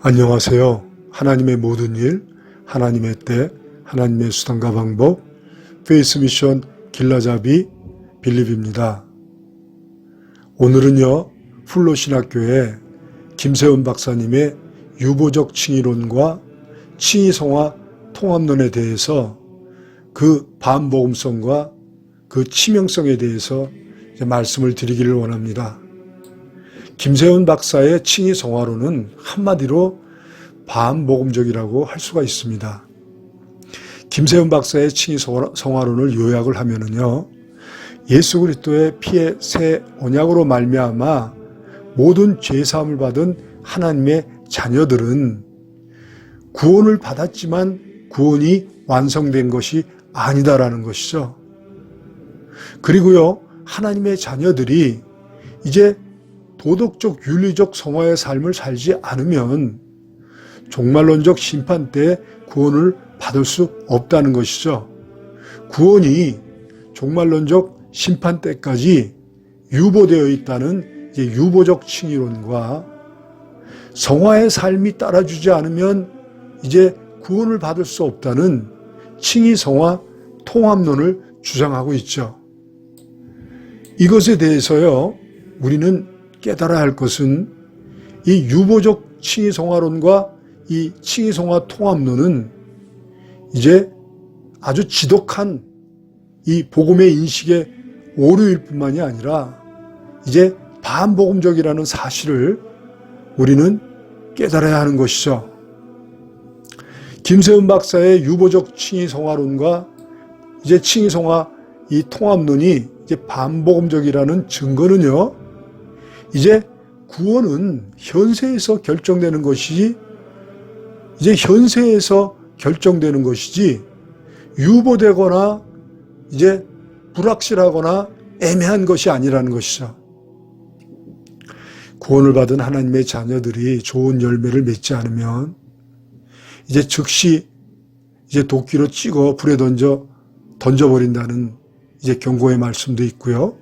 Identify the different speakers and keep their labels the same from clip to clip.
Speaker 1: 안녕하세요. 하나님의 모든 일, 하나님의 때, 하나님의 수단과 방법, 페이스 미션 길라잡이 빌립입니다. 오늘은요, 풀로신학교의 김세훈 박사님의 유보적 칭의론과 칭의성화 통합론에 대해서 그 반복음성과 그 치명성에 대해서 말씀을 드리기를 원합니다. 김세훈 박사의 칭의성화론은 한마디로 반복음적이라고 할 수가 있습니다. 김세훈 박사의 칭의성화론을 요약을 하면은요, 예수 그리스도의 피의 새 언약으로 말미암아 모든 죄사함을 받은 하나님의 자녀들은 구원을 받았지만 구원이 완성된 것이 아니다라는 것이죠. 그리고요, 하나님의 자녀들이 이제 도덕적, 윤리적 성화의 삶을 살지 않으면 종말론적 심판 때 구원을 받을 수 없다는 것이죠. 구원이 종말론적 심판 때까지 유보되어 있다는 유보적 칭의론과 성화의 삶이 따라주지 않으면 이제 구원을 받을 수 없다는 칭의성화 통합론을 주장하고 있죠. 이것에 대해서요, 우리는 깨달아야 할 것은 이 유보적 칭의성화론과 이 칭의성화 통합론은 이제 아주 지독한 이 복음의 인식의 오류일 뿐만이 아니라 이제 반복음적이라는 사실을 우리는 깨달아야 하는 것이죠. 김세훈 박사의 유보적 칭의성화론과 이제 칭의성화 이 통합론이 이제 반복음적이라는 증거는요, 이제 구원은 현세에서 결정되는 것이지, 이제 현세에서 결정되는 것이지, 유보되거나 이제 불확실하거나 애매한 것이 아니라는 것이죠. 구원을 받은 하나님의 자녀들이 좋은 열매를 맺지 않으면 이제 즉시 이제 도끼로 찍어 불에 던져버린다는 이제 경고의 말씀도 있고요.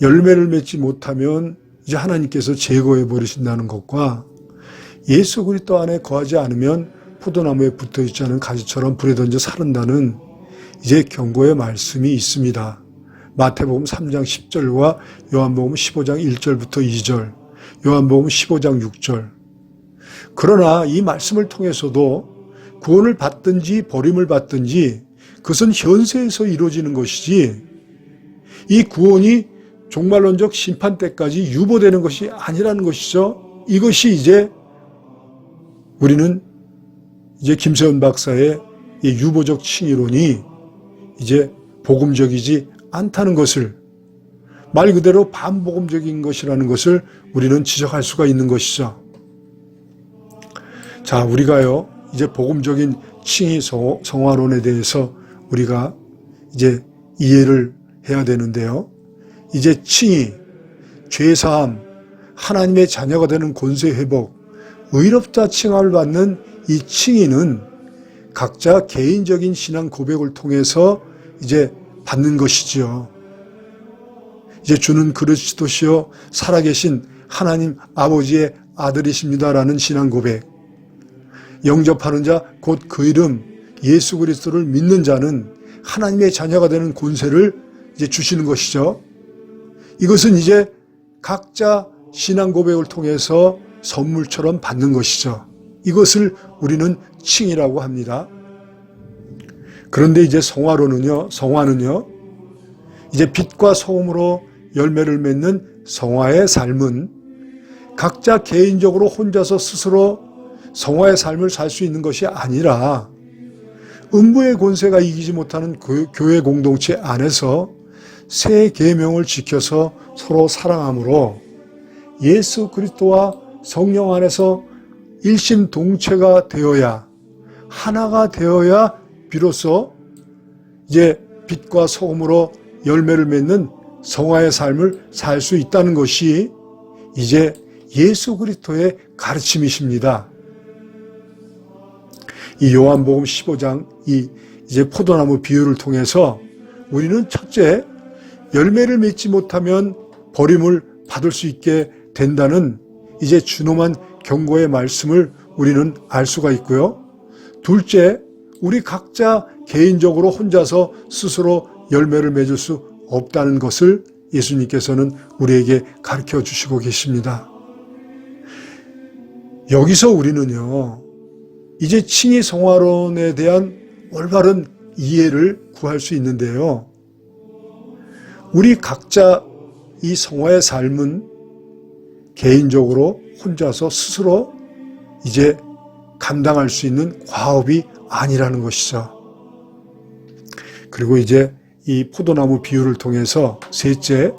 Speaker 1: 열매를 맺지 못하면 이제 하나님께서 제거해 버리신다는 것과 예수 그리스도 안에 거하지 않으면 포도나무에 붙어 있지 않은 가지처럼 불에 던져 사른다는 이제 경고의 말씀이 있습니다. 마태복음 3장 10절과 요한복음 15장 1절부터 2절, 요한복음 15장 6절. 그러나 이 말씀을 통해서도 구원을 받든지 버림을 받든지 그것은 현세에서 이루어지는 것이지, 이 구원이 종말론적 심판 때까지 유보되는 것이 아니라는 것이죠. 이것이 이제 우리는 이제 김세훈 박사의 이 유보적 칭의론이 이제 복음적이지 않다는 것을, 말 그대로 반복음적인 것이라는 것을 우리는 지적할 수가 있는 것이죠. 자, 우리가요, 이제 복음적인 칭의 성화론에 대해서 우리가 이제 이해를 해야 되는데요. 이제 칭의, 죄사함, 하나님의 자녀가 되는 권세 회복, 의롭다 칭함을 받는 이 칭의는 각자 개인적인 신앙 고백을 통해서 이제 받는 것이지요. 이제 주는 그리스도시요 살아계신 하나님 아버지의 아들이십니다라는 신앙 고백. 영접하는 자 곧 그 이름 예수 그리스도를 믿는 자는 하나님의 자녀가 되는 권세를 이제 주시는 것이죠. 이것은 이제 각자 신앙 고백을 통해서 선물처럼 받는 것이죠. 이것을 우리는 칭의라고 합니다. 그런데 이제 성화는요, 이제 빛과 소음으로 열매를 맺는 성화의 삶은 각자 개인적으로 혼자서 스스로 성화의 삶을 살 수 있는 것이 아니라 음부의 권세가 이기지 못하는 교회 공동체 안에서 새 계명을 지켜서 서로 사랑함으로 예수 그리스도와 성령 안에서 일심동체가 되어야, 하나가 되어야 비로소 이제 빛과 소금으로 열매를 맺는 성화의 삶을 살 수 있다는 것이 이제 예수 그리스도의 가르침이십니다. 이 요한복음 15장 이제 포도나무 비유를 통해서 우리는 첫째, 열매를 맺지 못하면 버림을 받을 수 있게 된다는 이제 준엄한 경고의 말씀을 우리는 알 수가 있고요. 둘째, 우리 각자 개인적으로 혼자서 스스로 열매를 맺을 수 없다는 것을 예수님께서는 우리에게 가르쳐 주시고 계십니다. 여기서 우리는요, 이제 칭의 성화론에 대한 올바른 이해를 구할 수 있는데요. 우리 각자 이 성화의 삶은 개인적으로 혼자서 스스로 이제 감당할 수 있는 과업이 아니라는 것이죠. 그리고 이제 이 포도나무 비유를 통해서 셋째,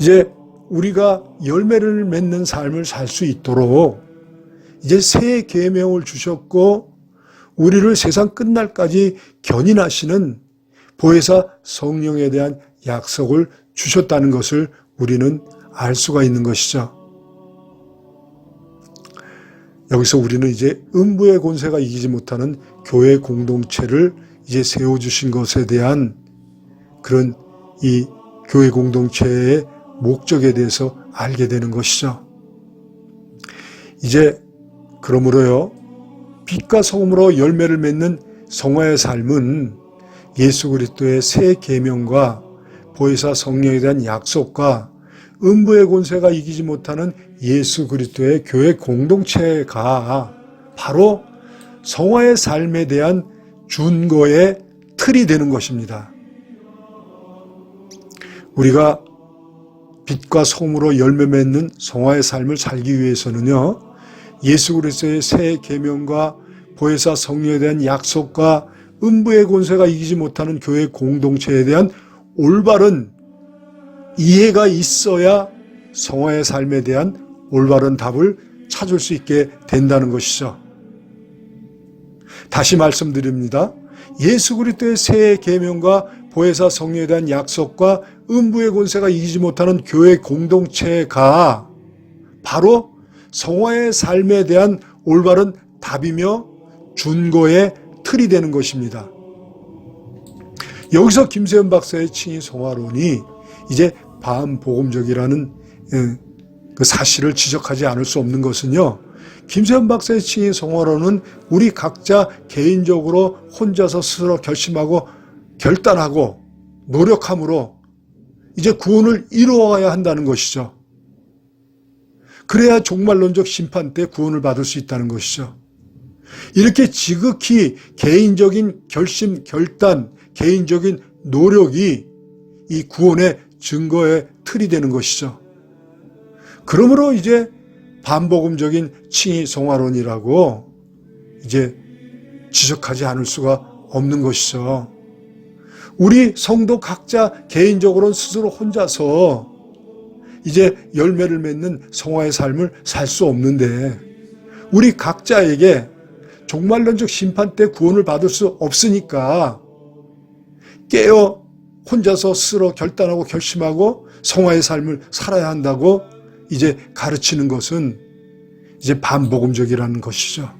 Speaker 1: 이제 우리가 열매를 맺는 삶을 살 수 있도록 이제 새 계명을 주셨고 우리를 세상 끝날까지 견인하시는 보혜사 성령에 대한 약속을 주셨다는 것을 우리는 알 수가 있는 것이죠. 여기서 우리는 이제 음부의 권세가 이기지 못하는 교회 공동체를 이제 세워주신 것에 대한 그런 이 교회 공동체의 목적에 대해서 알게 되는 것이죠. 이제 그러므로요, 빛과 소금으로 열매를 맺는 성화의 삶은 예수 그리스도의 새 계명과 보혜사 성령에 대한 약속과 음부의 권세가 이기지 못하는 예수 그리스도의 교회 공동체가 바로 성화의 삶에 대한 준거의 틀이 되는 것입니다. 우리가 빛과 소금으로 열매 맺는 성화의 삶을 살기 위해서는요, 예수 그리스도의 새 계명과 보혜사 성령에 대한 약속과 음부의 권세가 이기지 못하는 교회 공동체에 대한 올바른 이해가 있어야 성화의 삶에 대한 올바른 답을 찾을 수 있게 된다는 것이죠. 다시 말씀드립니다. 예수 그리스도의 새 계명과 보혜사 성령에 대한 약속과 음부의 권세가 이기지 못하는 교회 공동체가 바로 성화의 삶에 대한 올바른 답이며 준거의 틀이 되는 것입니다. 여기서 김세현 박사의 칭의 성화론이 이제 반복음적이라는 그 사실을 지적하지 않을 수 없는 것은요, 김세현 박사의 칭의 성화론은 우리 각자 개인적으로 혼자서 스스로 결심하고 결단하고 노력함으로 이제 구원을 이루어가야 한다는 것이죠. 그래야 종말론적 심판 때 구원을 받을 수 있다는 것이죠. 이렇게 지극히 개인적인 결심, 결단, 개인적인 노력이 이 구원의 증거의 틀이 되는 것이죠. 그러므로 이제 반복음적인 칭의 성화론이라고 이제 지적하지 않을 수가 없는 것이죠. 우리 성도 각자 개인적으로는 스스로 혼자서 이제 열매를 맺는 성화의 삶을 살 수 없는데 우리 각자에게 종말론적 심판 때 구원을 받을 수 없으니까 깨어 혼자서 스스로 결단하고 결심하고 성화의 삶을 살아야 한다고 이제 가르치는 것은 이제 반복음적이라는 것이죠.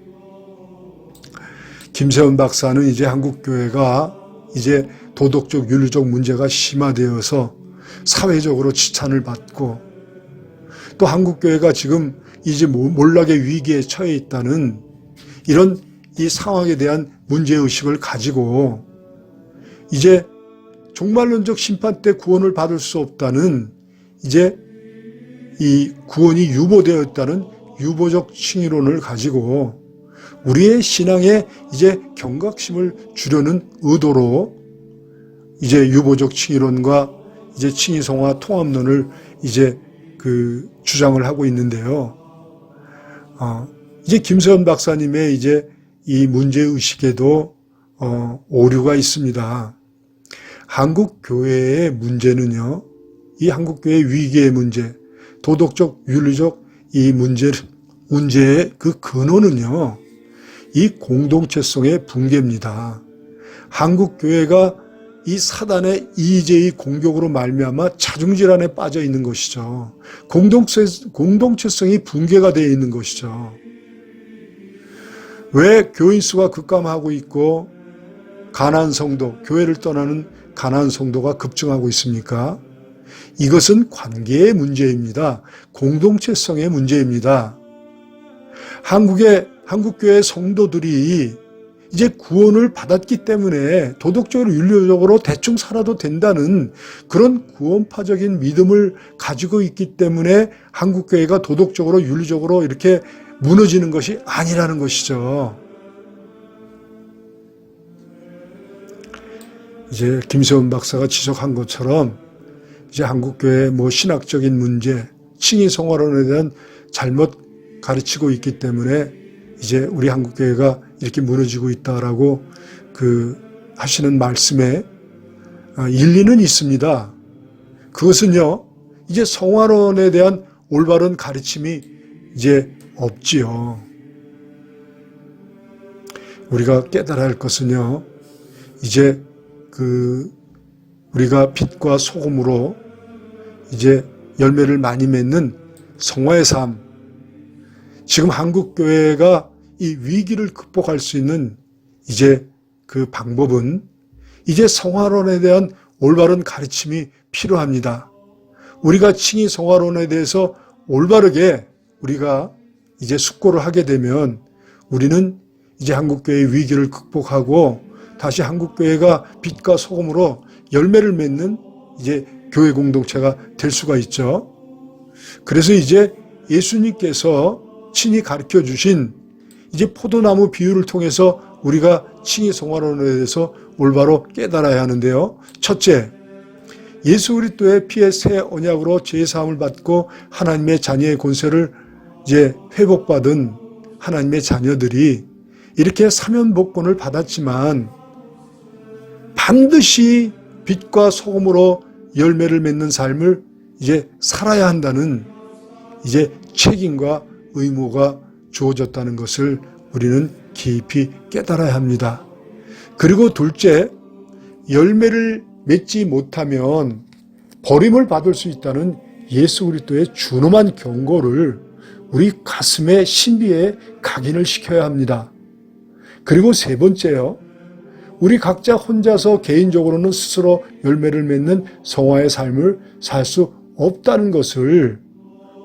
Speaker 1: 김세현 박사는 이제 한국교회가 이제 도덕적 윤리적 문제가 심화되어서 사회적으로 지탄을 받고 또 한국교회가 지금 이제 몰락의 위기에 처해 있다는 이런 이 상황에 대한 문제의식을 가지고 이제 종말론적 심판 때 구원을 받을 수 없다는 이제 이 구원이 유보되어 있다는 유보적 칭의론을 가지고 우리의 신앙에 이제 경각심을 주려는 의도로 이제 유보적 칭의론과 이제 칭의성화 통합론을 이제 그 주장을 하고 있는데요. 이제 김세현 박사님의 이제 이 문제의식에도 오류가 있습니다. 한국 교회의 문제는요, 이 한국 교회의 위기의 문제, 도덕적, 윤리적 이 문제의 그 근원은요, 이 공동체성의 붕괴입니다. 한국 교회가 이 사단의 이제의 공격으로 말미암아 자중질환에 빠져 있는 것이죠. 공동체성이 붕괴가 되어 있는 것이죠. 왜 교인 수가 급감하고 있고 가난한 성도, 교회를 떠나는 가난한 성도가 급증하고 있습니까? 이것은 관계의 문제입니다. 공동체성의 문제입니다. 한국교회 성도들이 이제 구원을 받았기 때문에 도덕적으로 윤리적으로 대충 살아도 된다는 그런 구원파적인 믿음을 가지고 있기 때문에 한국교회가 도덕적으로 윤리적으로 이렇게 무너지는 것이 아니라는 것이죠. 이제 김세원 박사가 지적한 것처럼 이제 한국교회의 신학적인 문제, 칭의성화론에 대한 잘못 가르치고 있기 때문에 이제 우리 한국교회가 이렇게 무너지고 있다라고 하시는 말씀에 일리는 있습니다. 그것은요, 이제 성화론에 대한 올바른 가르침이 이제 없지요. 우리가 깨달아야 할 것은요, 이제 우리가 빛과 소금으로 이제 열매를 많이 맺는 성화의 삶, 지금 한국교회가 이 위기를 극복할 수 있는 이제 그 방법은 이제 성화론에 대한 올바른 가르침이 필요합니다. 우리가 칭의 성화론에 대해서 올바르게 우리가 이제 숙고를 하게 되면 우리는 이제 한국교회의 위기를 극복하고 다시 한국교회가 빛과 소금으로 열매를 맺는 이제 교회 공동체가 될 수가 있죠. 그래서 이제 예수님께서 친히 가르쳐 주신 이제 포도나무 비유를 통해서 우리가 칭의 성화론에 대해서 올바로 깨달아야 하는데요. 첫째, 예수 그리스도의 피의 새 언약으로 죄 사함을 받고 하나님의 자녀의 권세를 이제 회복받은 하나님의 자녀들이 이렇게 사면복권을 받았지만 반드시 빛과 소금으로 열매를 맺는 삶을 이제 살아야 한다는 이제 책임과 의무가 주어졌다는 것을 우리는 깊이 깨달아야 합니다. 그리고 둘째, 열매를 맺지 못하면 버림을 받을 수 있다는 예수 그리스도의 준엄한 경고를 우리 가슴의 신비에 각인을 시켜야 합니다. 그리고 세 번째요, 우리 각자 혼자서 개인적으로는 스스로 열매를 맺는 성화의 삶을 살 수 없다는 것을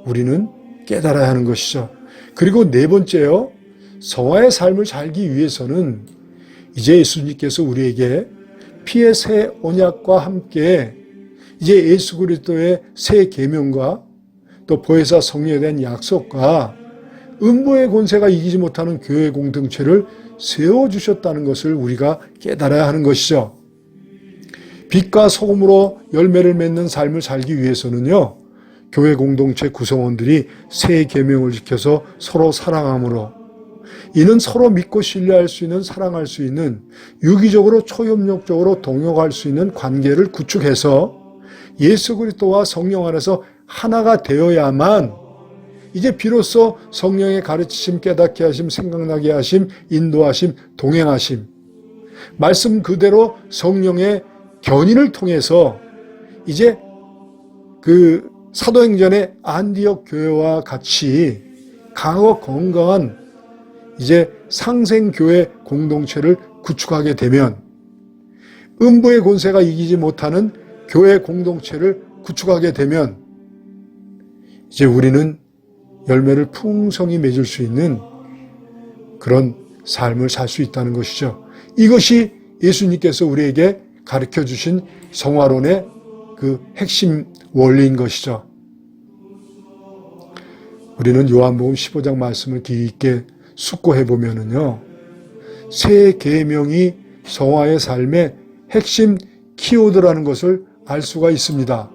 Speaker 1: 우리는 깨달아야 하는 것이죠. 그리고 네 번째요, 성화의 삶을 살기 위해서는 이제 예수님께서 우리에게 피의 새 언약과 함께 이제 예수 그리스도의 새 계명과 또 보혜사 성령에 대한 약속과 음부의 권세가 이기지 못하는 교회 공동체를 세워주셨다는 것을 우리가 깨달아야 하는 것이죠. 빛과 소금으로 열매를 맺는 삶을 살기 위해서는요, 교회 공동체 구성원들이 새 계명을 지켜서 서로 사랑함으로, 이는 서로 믿고 신뢰할 수 있는, 사랑할 수 있는, 유기적으로 초협력적으로 동역할 수 있는 관계를 구축해서 예수 그리스도와 성령 안에서 하나가 되어야만 이제 비로소 성령의 가르치심, 깨닫게 하심, 생각나게 하심, 인도하심, 동행하심, 말씀 그대로 성령의 견인을 통해서 이제 사도행전의 안디옥 교회와 같이 강하고 건강한 이제 상생교회 공동체를 구축하게 되면, 음부의 권세가 이기지 못하는 교회 공동체를 구축하게 되면 이제 우리는 열매를 풍성히 맺을 수 있는 그런 삶을 살 수 있다는 것이죠. 이것이 예수님께서 우리에게 가르쳐 주신 성화론의 그 핵심 원리인 것이죠. 우리는 요한복음 15장 말씀을 깊게 숙고해 보면은요, 새 계명이 성화의 삶의 핵심 키워드라는 것을 알 수가 있습니다.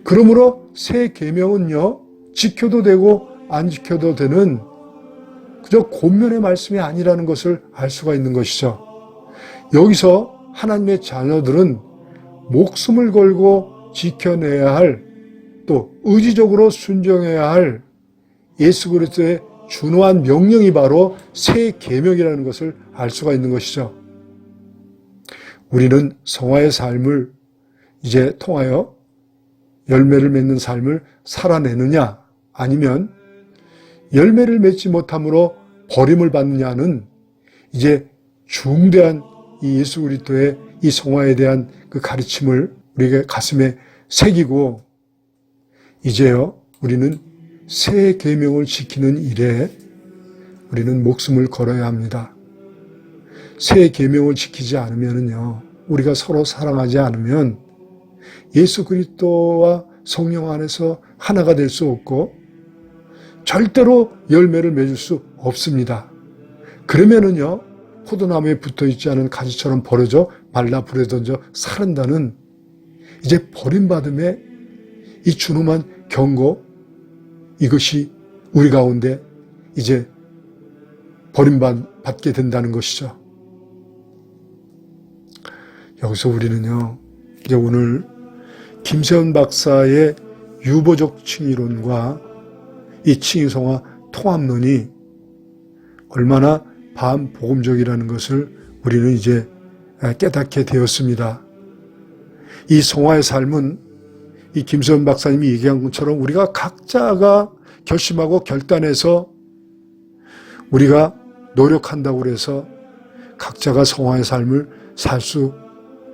Speaker 1: 그러므로 새 계명은요, 지켜도 되고 안 지켜도 되는 그저 곤면의 말씀이 아니라는 것을 알 수가 있는 것이죠. 여기서 하나님의 자녀들은 목숨을 걸고 지켜내야 할, 또 의지적으로 순종해야 할 예수 그리스도의 준엄한 명령이 바로 새 계명이라는 것을 알 수가 있는 것이죠. 우리는 성화의 삶을 이제 통하여 열매를 맺는 삶을 살아내느냐, 아니면 열매를 맺지 못함으로 버림을 받느냐는 이제 중대한 이 예수 그리스도의 이 성화에 대한 그 가르침을 우리가 가슴에 새기고, 이제요, 우리는 새 계명을 지키는 일에 우리는 목숨을 걸어야 합니다. 새 계명을 지키지 않으면요, 우리가 서로 사랑하지 않으면 예수 그리스도와 성령 안에서 하나가 될 수 없고 절대로 열매를 맺을 수 없습니다. 그러면은요, 포도나무에 붙어있지 않은 가지처럼 버려져 말라 불에 던져 사른다는 이제 버림받음의 이 준엄한 경고, 이것이 우리 가운데 이제 버림받게 된다는 것이죠. 여기서 우리는요, 이제 오늘 김세현 박사의 유보적 칭의론과 이 칭의성화 통합론이 얼마나 반복음적이라는 것을 우리는 이제 깨닫게 되었습니다. 이 성화의 삶은 이 김세현 박사님이 얘기한 것처럼 우리가 각자가 결심하고 결단해서 우리가 노력한다고 해서 각자가 성화의 삶을 살 수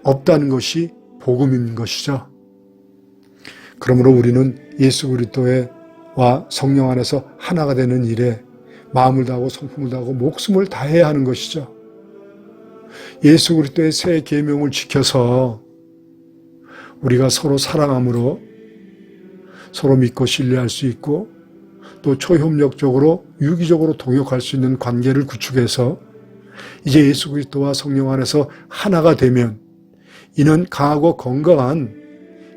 Speaker 1: 없다는 것이 복음인 것이죠. 그러므로 우리는 예수 그리스도와 성령 안에서 하나가 되는 일에 마음을 다하고 성품을 다하고 목숨을 다해야 하는 것이죠. 예수 그리스도의 새 계명을 지켜서 우리가 서로 사랑함으로 서로 믿고 신뢰할 수 있고 또 초협력적으로 유기적으로 동역할 수 있는 관계를 구축해서 이제 예수 그리스도와 성령 안에서 하나가 되면 이는 강하고 건강한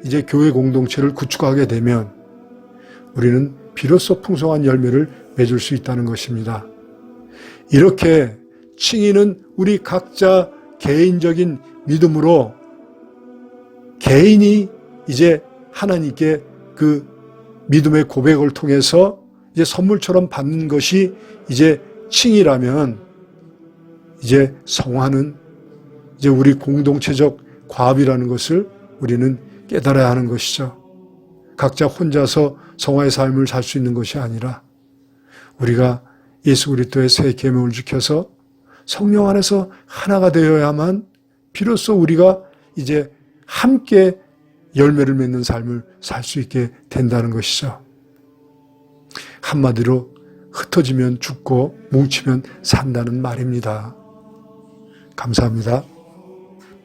Speaker 1: 이제 교회 공동체를 구축하게 되면 우리는 비로소 풍성한 열매를 맺을 수 있다는 것입니다. 이렇게 칭의는 우리 각자 개인적인 믿음으로 개인이 이제 하나님께 그 믿음의 고백을 통해서 이제 선물처럼 받는 것이 이제 칭의라면 이제 성화는 이제 우리 공동체적 과업이라는 것을 우리는 깨달아야 하는 것이죠. 각자 혼자서 성화의 삶을 살 수 있는 것이 아니라 우리가 예수 그리스도의 새 계명을 지켜서 성령 안에서 하나가 되어야만 비로소 우리가 이제 함께 열매를 맺는 삶을 살 수 있게 된다는 것이죠. 한마디로 흩어지면 죽고 뭉치면 산다는 말입니다. 감사합니다.